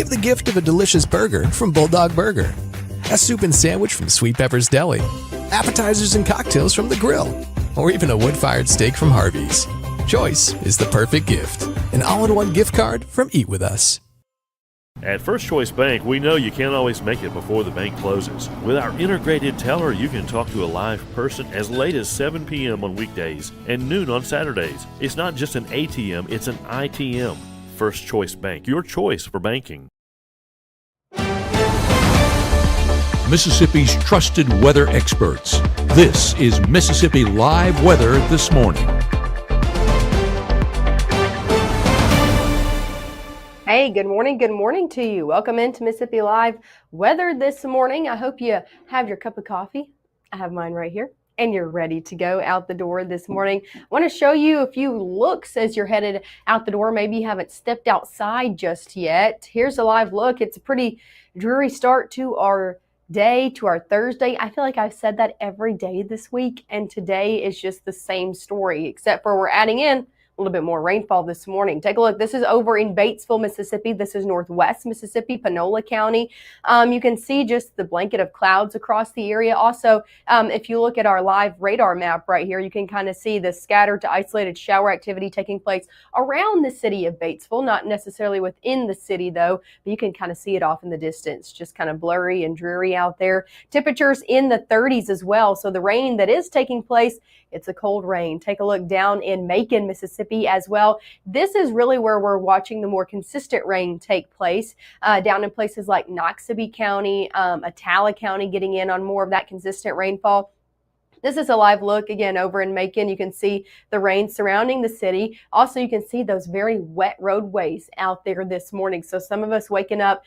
Give the gift of a delicious burger from Bulldog Burger, a soup and sandwich from Sweet Pepper's Deli, appetizers and cocktails from The Grill, or even a wood-fired steak from Harvey's. Choice is the perfect gift. An all-in-one gift card from Eat With Us. At First Choice Bank, we know you can't always make it before the bank closes. With our integrated teller, you can talk to a live person as late as 7 p.m. on weekdays and noon on Saturdays. It's not just an ATM, it's an ITM. First Choice Bank, your choice for banking. Mississippi's trusted weather experts. This is Mississippi Live Weather This Morning. Hey, good morning. Good morning to you. Welcome into Mississippi Live Weather This Morning. I hope you have your cup of coffee. I have mine right here. And you're ready to go out the door this morning. I want to show you a few looks as you're headed out the door. Maybe you haven't stepped outside just yet. Here's a live look. It's a pretty dreary start to our day, to our Thursday. I feel like I've said that every day this week, and today is just the same story, except for we're adding in a little bit more rainfall this morning. Take a look. This is over in Batesville, Mississippi. This is northwest Mississippi, Panola County. You can see just the blanket of clouds across the area. Also, if you look at our live radar map right here, you can kind of see the scattered to isolated shower activity taking place around the city of Batesville, not necessarily within the city though, but you can kind of see it off in the distance, just kind of blurry and dreary out there. Temperatures in the 30s as well. So the rain that is taking place, it's a cold rain. Take a look down in Macon, Mississippi as well. This is really where we're watching the more consistent rain take place, down in places like Noxubee County, Attala County getting in on more of that consistent rainfall. This is a live look again over in Macon. You can see the rain surrounding the city. Also, you can see those very wet roadways out there this morning. So some of us waking up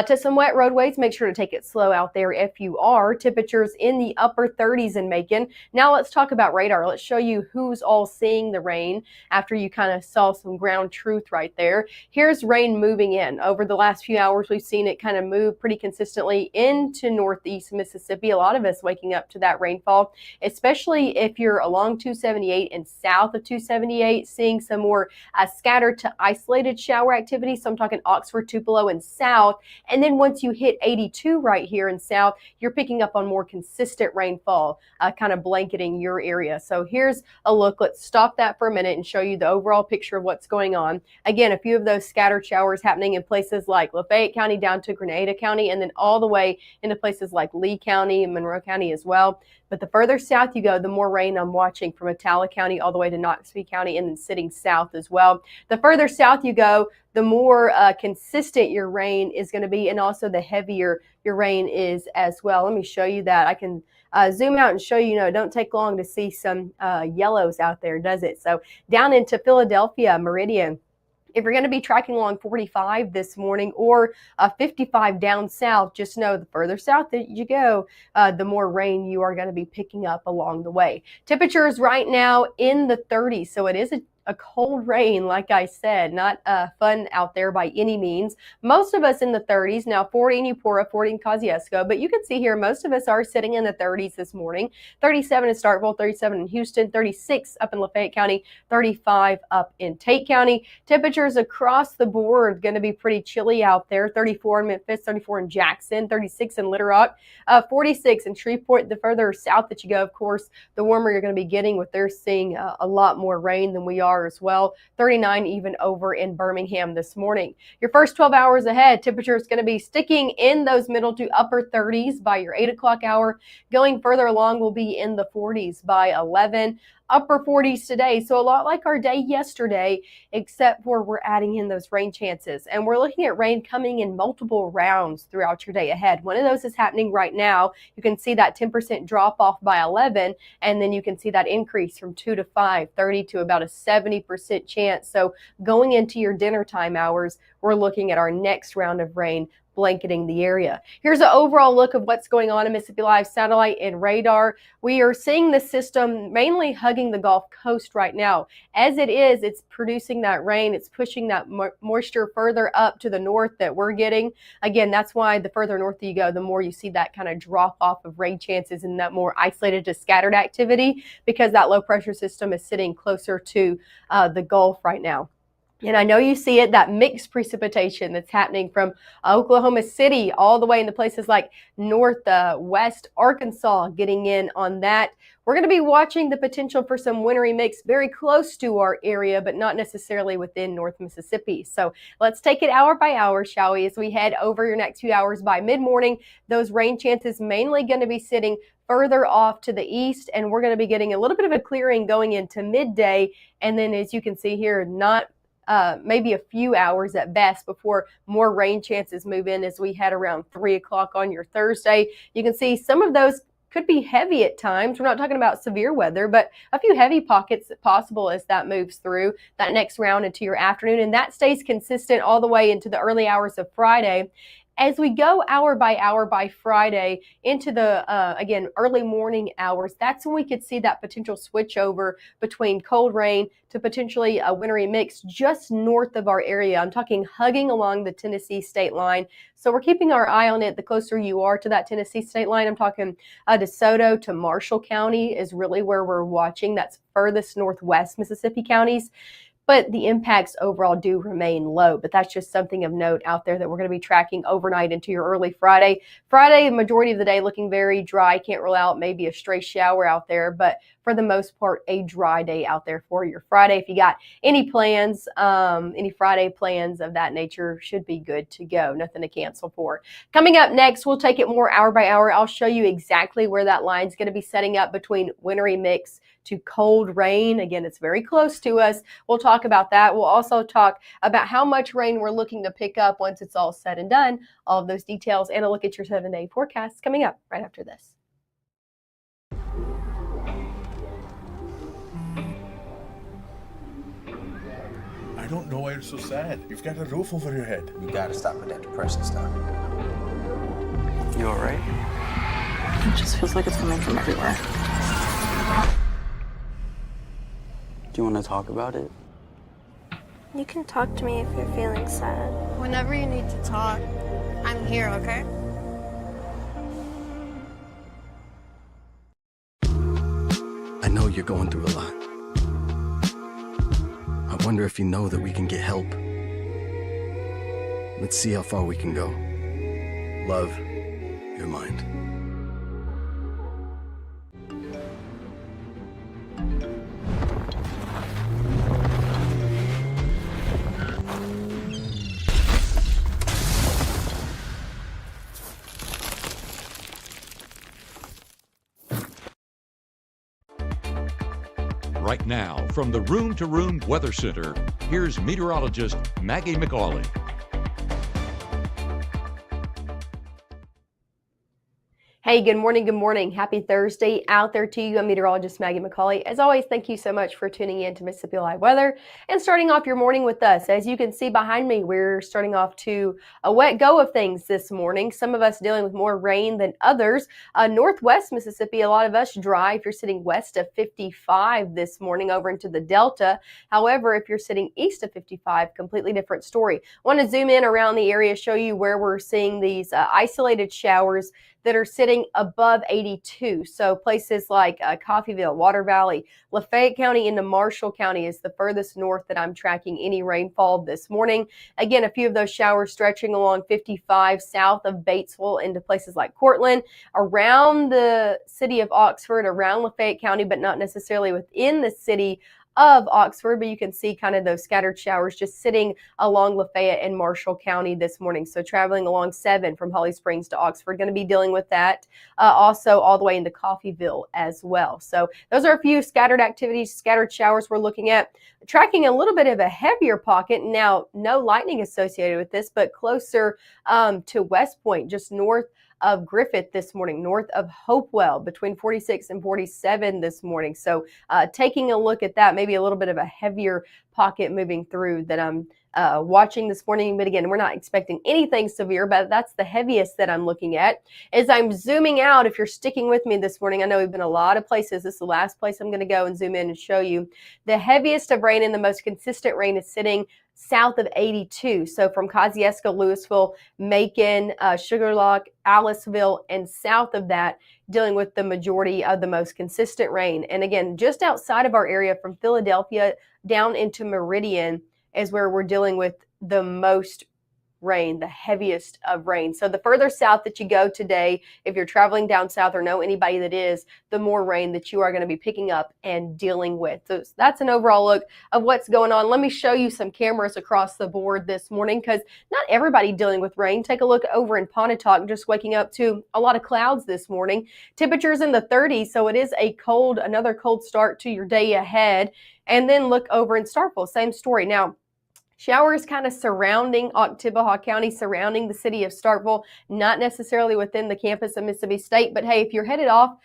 to some wet roadways. Make sure to take it slow out there if you are. Temperatures in the upper 30s in Macon. Now let's talk about radar. Let's show you who's all seeing the rain after you kind of saw some ground truth right there. Here's rain moving in. Over the last few hours, we've seen it kind of move pretty consistently into northeast Mississippi. A lot of us waking up to that rainfall, especially if you're along 278 and south of 278, seeing some more scattered to isolated shower activity. So I'm talking Oxford, Tupelo, and south. And then once you hit 82 right here in south, you're picking up on more consistent rainfall, kind of blanketing your area. So here's a look. Let's stop that for a minute and show you the overall picture of what's going on. Again, a few of those scattered showers happening in places like Lafayette County down to Grenada County, and then all the way into places like Lee County and Monroe County as well. But the further south you go, the more rain I'm watching from Attala County all the way to Noxubee County and then sitting south as well. The further south you go, the more consistent your rain is going to be, and also the heavier your rain is as well. Let me show you that. I can zoom out and show you, it don't take long to see some yellows out there, does it? So down into Philadelphia, Meridian. If you're going to be tracking along 45 this morning or 55 down south, just know the further south that you go, the more rain you are going to be picking up along the way. Temperatures right now in the 30s, so it is a cold rain, like I said, not fun out there by any means. Most of us in the 30s, now 40 in Eupora, 40 in Kosciuszko, but you can see here most of us are sitting in the 30s this morning. 37 in Starkville, 37 in Houston, 36 up in Lafayette County, 35 up in Tate County. Temperatures across the board going to be pretty chilly out there. 34 in Memphis, 34 in Jackson, 36 in Little Rock, 46 in Shreveport. The further south that you go, of course, the warmer you're going to be getting, with they're seeing a lot more rain than we are as well. 39 even over in Birmingham this morning. Your first 12 hours ahead, temperature is going to be sticking in those middle to upper 30s by your 8 o'clock hour. Going further along will be in the 40s by 11. Upper 40s today, so a lot like our day yesterday, except for we're adding in those rain chances. And we're looking at rain coming in multiple rounds throughout your day ahead. One of those is happening right now. You can see that 10% drop off by 11, and then you can see that increase from 2 to 5, 30 to about a 70% chance. So going into your dinner time hours, we're looking at our next round of rain blanketing the area. Here's an overall look of what's going on in Mississippi Live satellite and radar. We are seeing the system mainly hugging the Gulf Coast right now. As it is, it's producing that rain. It's pushing that moisture further up to the north that we're getting. Again, that's why the further north you go, the more you see that kind of drop off of rain chances and that more isolated to scattered activity, because that low pressure system is sitting closer to the Gulf right now. And I know you see it, that mixed precipitation that's happening from Oklahoma City all the way into places like northwest Arkansas, getting in on that. We're going to be watching the potential for some wintry mix very close to our area, but not necessarily within North Mississippi. So let's take it hour by hour, shall we, as we head over your next few hours. By mid-morning, those rain chances mainly going to be sitting further off to the east, and we're going to be getting a little bit of a clearing going into midday. And then, as you can see here, not maybe a few hours at best before more rain chances move in as we head around 3 o'clock on your Thursday. You can see some of those could be heavy at times. We're not talking about severe weather, but a few heavy pockets possible as that moves through that next round into your afternoon. And that stays consistent all the way into the early hours of Friday. As we go hour by Friday into the, again, early morning hours, that's when we could see that potential switch over between cold rain to potentially a wintry mix just north of our area. I'm talking hugging along the Tennessee state line. So we're keeping our eye on it. The closer you are to that Tennessee state line, I'm talking DeSoto to Marshall County is really where we're watching. That's furthest northwest Mississippi counties. But the impacts overall do remain low. But that's just something of note out there that we're going to be tracking overnight into your early Friday. Friday, the majority of the day looking very dry. Can't rule out maybe a stray shower out there, but for the most part, a dry day out there for your Friday. If you got any plans, any Friday plans of that nature, should be good to go. Nothing to cancel for. Coming up next, we'll take it more hour by hour. I'll show you exactly where that line's going to be setting up between wintry mix to cold rain. Again, it's very close to us. We'll talk about that. We'll also talk about how much rain we're looking to pick up once it's all said and done. All of those details and a look at your 7-day forecast coming up right after this. I don't know why you're so sad. You've got a roof over your head. You gotta stop with that depression stuff. You alright? It just feels like it's coming from everywhere. Do you want to talk about it? You can talk to me if you're feeling sad. Whenever you need to talk, I'm here, okay? I know you're going through a lot. I wonder if you know that we can get help. Let's see how far we can go. Love, your mind. Right now, from the Room to Room Weather Center, here's meteorologist Maggye McCauley. Hey, good morning. Good morning. Happy Thursday out there to you. I'm meteorologist Maggye McCauley. As always, thank you so much for tuning in to Mississippi Live Weather and starting off your morning with us. As you can see behind me, we're starting off to a wet go of things this morning. Some of us dealing with more rain than others. Northwest Mississippi, a lot of us dry if you're sitting west of 55 this morning over into the Delta. However, if you're sitting east of 55, completely different story. I want to zoom in around the area, show you where we're seeing these isolated showers that are sitting above 82. So places like Coffeyville, Water Valley, Lafayette County into Marshall County is the furthest north that I'm tracking any rainfall this morning. Again, a few of those showers stretching along 55 south of Batesville into places like Cortland, around the city of Oxford, around Lafayette County, but not necessarily within the city of Oxford, but you can see kind of those scattered showers just sitting along Lafayette and Marshall County this morning. So traveling along 7 from Holly Springs to Oxford, going to be dealing with that. Also all the way into Coffeyville as well. So those are a few scattered activities, scattered showers we're looking at. Tracking a little bit of a heavier pocket. Now, no lightning associated with this, but closer to West Point, just north of Griffith this morning, north of Hopewell, between 46 and 47 this morning. So taking a look at that, maybe a little bit of a heavier pocket moving through that I'm watching this morning. But again, we're not expecting anything severe, but that's the heaviest that I'm looking at. As I'm zooming out, if you're sticking with me this morning, I know we've been a lot of places. This is the last place I'm going to go and zoom in and show you. The heaviest of rain and the most consistent rain is sitting south of 82. So from Kosciuszko, Louisville, Macon, Sugarlock, Aliceville, and south of that, dealing with the majority of the most consistent rain. And again, just outside of our area from Philadelphia down into Meridian, is where we're dealing with the most rain, the heaviest of rain. So the further south that you go today, if you're traveling down south or know anybody that is, the more rain that you are going to be picking up and dealing with. So that's an overall look of what's going on. Let me show you some cameras across the board this morning because not everybody dealing with rain. Take a look over in Pontotoc, just waking up to a lot of clouds this morning. Temperatures in the 30s, so it is another cold start to your day ahead. And then look over in Starkville, same story. Now, showers kind of surrounding Oktibbeha County, surrounding the city of Starkville, not necessarily within the campus of Mississippi State. But hey, if you're headed off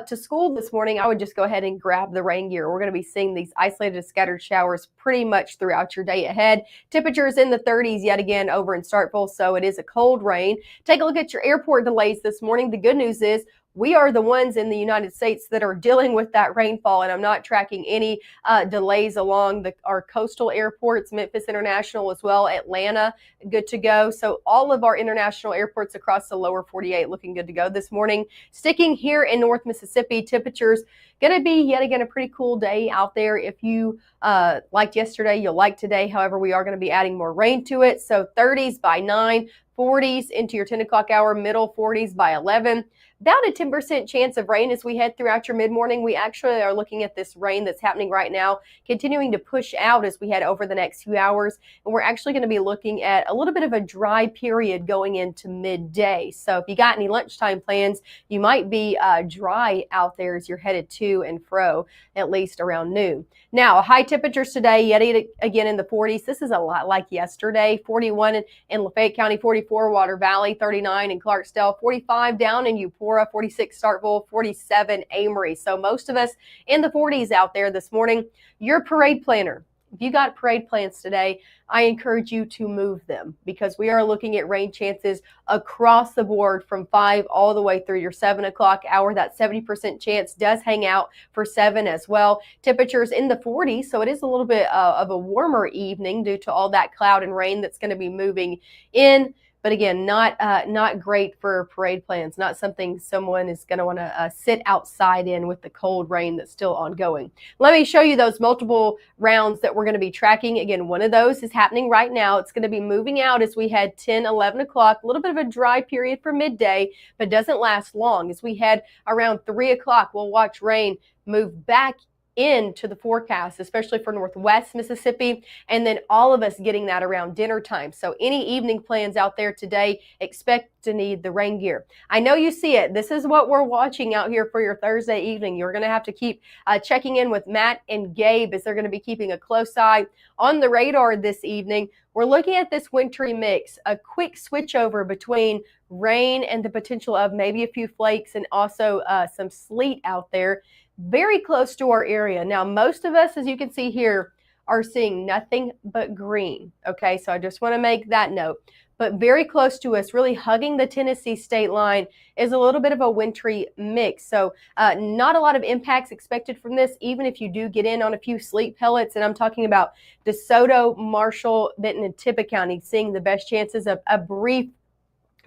to school this morning, I would just go ahead and grab the rain gear. We're going to be seeing these isolated scattered showers pretty much throughout your day ahead. Temperatures in the 30s yet again over in Starkville, so it is a cold rain. Take a look at your airport delays this morning. The good news is we are the ones in the United States that are dealing with that rainfall, and I'm not tracking any delays along our coastal airports, Memphis International as well, Atlanta, good to go. So all of our international airports across the lower 48 looking good to go this morning. Sticking here in North Mississippi, temperatures going to be yet again a pretty cool day out there. If you liked yesterday, you'll like today. However, we are going to be adding more rain to it. So 30s by 9, 40s into your 10 o'clock hour, middle 40s by 11. About a 10% chance of rain as we head throughout your mid-morning. We actually are looking at this rain that's happening right now, continuing to push out as we head over the next few hours. And we're actually going to be looking at a little bit of a dry period going into midday. So if you got any lunchtime plans, you might be dry out there as you're headed to and fro, at least around noon. Now, high temperatures today, yet again in the 40s. This is a lot like yesterday. 41 in Lafayette County, 44 Water Valley, 39 in Clarksdale, 45 down in Eupora, 46 Starkville, 47 Amory. So most of us in the 40s out there this morning. Your parade planner, if you got parade plans today, I encourage you to move them because we are looking at rain chances across the board from 5 all the way through your 7 o'clock hour. That 70% chance does hang out for 7 as well. Temperatures in the 40s, so it is a little bit of a warmer evening due to all that cloud and rain that's going to be moving in. But again, not great for parade plans, not something someone is going to want to sit outside in with the cold rain that's still ongoing. Let me show you those multiple rounds that we're going to be tracking. Again, one of those is happening right now. It's going to be moving out as we head 10, 11 o'clock, a little bit of a dry period for midday, but doesn't last long. As we head around 3 o'clock, we'll watch rain move back into the forecast, especially for Northwest Mississippi, and then all of us getting that around dinner time. So any evening plans out there today, expect to need the rain gear. I know you see it. This is what we're watching out here for your Thursday evening. You're going to have to keep checking in with Matt and Gabe as they're going to be keeping a close eye on the radar this evening. We're looking at this wintry mix, a quick switch over between rain and the potential of maybe a few flakes and also some sleet out there, very close to our area. Now, most of us, as you can see here, are seeing nothing but green. Okay, so I just want to make that note. But very close to us, really hugging the Tennessee state line, is a little bit of a wintry mix. So not a lot of impacts expected from this, even if you do get in on a few sleet pellets. And I'm talking about DeSoto, Marshall, Benton, and Tippah County, seeing the best chances of a brief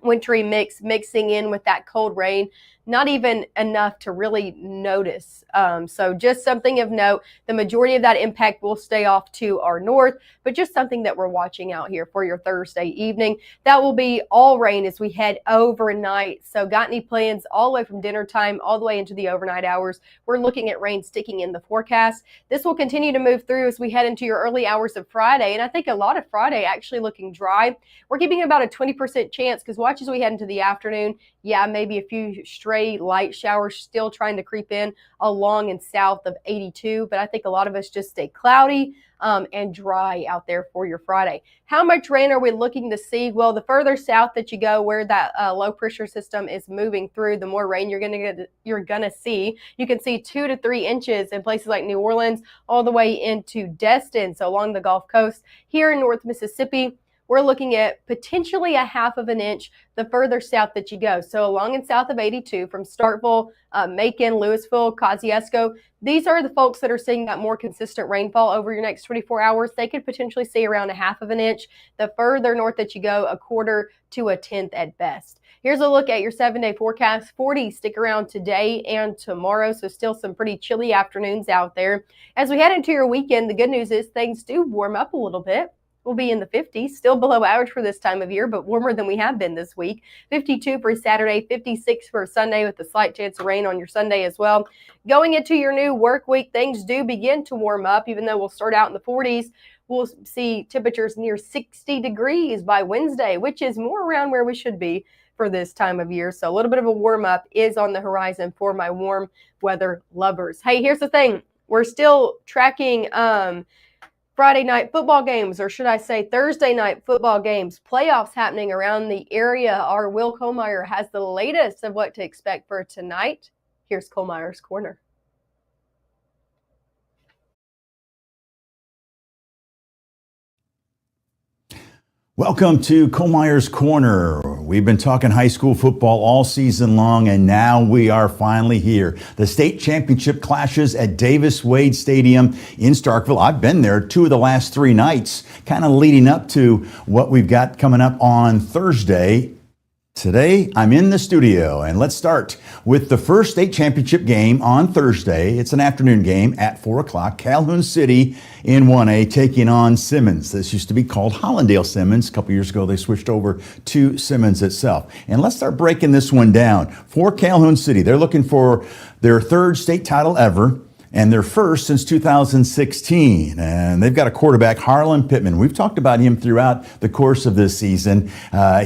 wintry mix mixing in with that cold rain. Not even enough to really notice. So just something of note. The majority of that impact will stay off to our north, but just something that we're watching out here for your Thursday evening. That will be all rain as we head overnight. So got any plans all the way from dinner time all the way into the overnight hours? We're looking at rain sticking in the forecast. This will continue to move through as we head into your early hours of Friday. And I think a lot of Friday actually looking dry. We're keeping about a 20% chance because watch as we head into the afternoon. Yeah, maybe a few stray light showers still trying to creep in along and south of 82. But I think a lot of us just stay cloudy and dry out there for your Friday. How much rain are we looking to see? Well, the further south that you go, where that low pressure system is moving through, the more rain you're gonna see. You can see 2 to 3 inches in places like New Orleans, all the way into Destin. So along the Gulf Coast here in North Mississippi, we're looking at potentially a half of an inch the further south that you go. So along and south of 82 from Starkville, Macon, Louisville, Kosciuszko, these are the folks that are seeing that more consistent rainfall over your next 24 hours. They could potentially see around a half of an inch. The further north that you go, a quarter to a tenth at best. Here's a look at your 7-day forecast. 40s stick around today and tomorrow, so still some pretty chilly afternoons out there. As we head into your weekend, the good news is things do warm up a little bit. We'll be in the 50s, still below average for this time of year, but warmer than we have been this week. 52 for Saturday, 56 for Sunday with a slight chance of rain on your Sunday as well. Going into your new work week, things do begin to warm up, even though we'll start out in the 40s. We'll see temperatures near 60 degrees by Wednesday, which is more around where we should be for this time of year. So a little bit of a warm up is on the horizon for my warm weather lovers. Hey, here's the thing. We're still tracking Friday night football games, or should I say Thursday night football games, playoffs happening around the area. Our Will Kohlmeyer has the latest of what to expect for tonight. Here's Kohlmeyer's Corner. Welcome to Kohlmeyer's Corner. We've been talking high school football all season long, and now we are finally here. The state championship clashes at Davis Wade Stadium in Starkville. I've been there 2 of the last 3 nights, kind of leading up to what we've got coming up on Thursday. Today, I'm in the studio, and let's start with the first state championship game on Thursday. It's an afternoon game at 4 o'clock. Calhoun City in 1A taking on Simmons. This used to be called Hollandale Simmons. A couple years ago, they switched over to Simmons itself. And let's start breaking this one down. For Calhoun City, they're looking for their 3rd state title ever, and their first since 2016. And they've got a quarterback, Harlan Pittman. We've talked about him throughout the course of this season.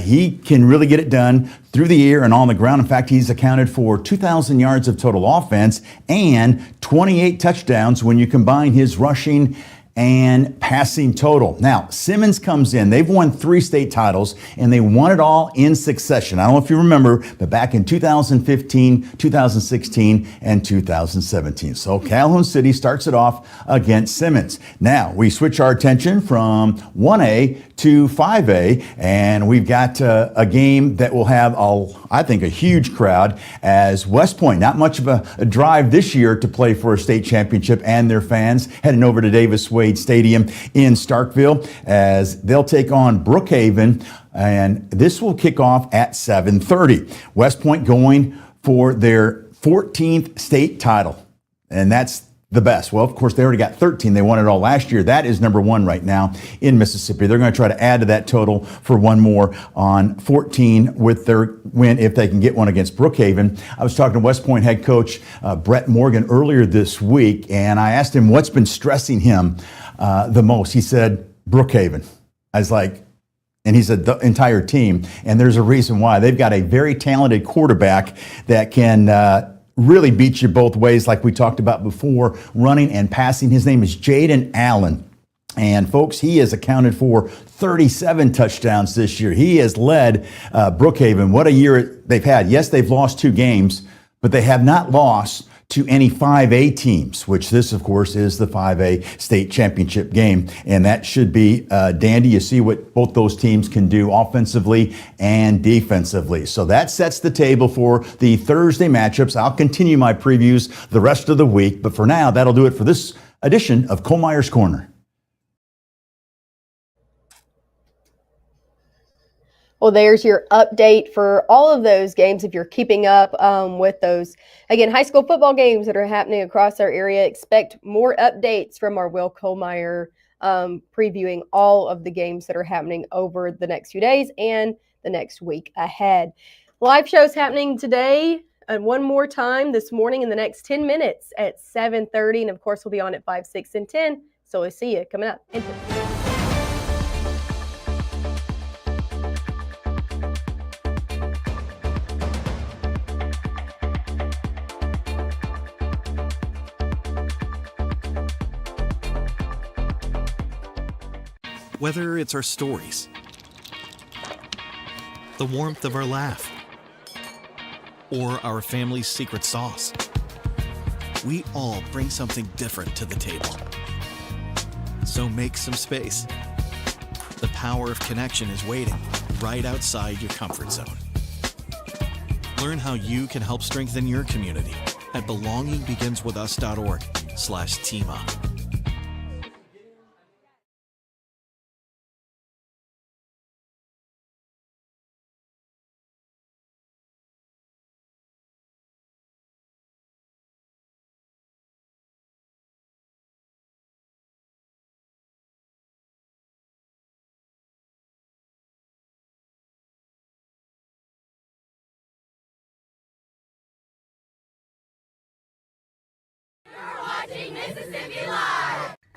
He can really get it done through the air and on the ground. In fact, he's accounted for 2,000 yards of total offense and 28 touchdowns when you combine his rushing and passing total. Now, Simmons comes in. They've won 3 state titles, and they won it all in succession. I don't know if you remember, but back in 2015, 2016, and 2017. So Calhoun City starts it off against Simmons. Now, we switch our attention from 1A to 5A, and we've got a game that will have, I think, a huge crowd as West Point, not much of a drive this year to play for a state championship, and their fans heading over to Davis Wade Stadium in Starkville as they'll take on Brookhaven, and this will kick off at 7:30. West Point going for their 14th state title, and that's the best. Well, of course, they already got 13. They won it all last year. That is number 1 right now in Mississippi. They're going to try to add to that total for one more on 14 with their win if they can get one against Brookhaven. I was talking to West Point head coach Brett Morgan earlier this week, and I asked him what's been stressing him the most. He said, Brookhaven. I was like, and he said the entire team. And there's a reason why. They've got a very talented quarterback that can really beat you both ways, like we talked about before, running and passing. His name is Jaden Allen. And folks, he has accounted for 37 touchdowns this year. He has led Brookhaven. What a year they've had. Yes, they've lost 2 games, but they have not lost to any 5A teams, which this, of course, is the 5A state championship game. And that should be dandy. You see what both those teams can do offensively and defensively. So that sets the table for the Thursday matchups. I'll continue my previews the rest of the week. But for now, that'll do it for this edition of Kohlmeyer's Corner. Well, there's your update for all of those games if you're keeping up with those. Again, high school football games that are happening across our area. Expect more updates from our Will Kohlmeyer previewing all of the games that are happening over the next few days and the next week ahead. Live shows happening today and one more time this morning in the next 10 minutes at 7:30. And, of course, we'll be on at 5, 6, and 10. So we'll see you coming up. Whether it's our stories, the warmth of our laugh, or our family's secret sauce, we all bring something different to the table. So make some space. The power of connection is waiting right outside your comfort zone. Learn how you can help strengthen your community at belongingbeginswithus.org/teamup. Watching Mississippi Live!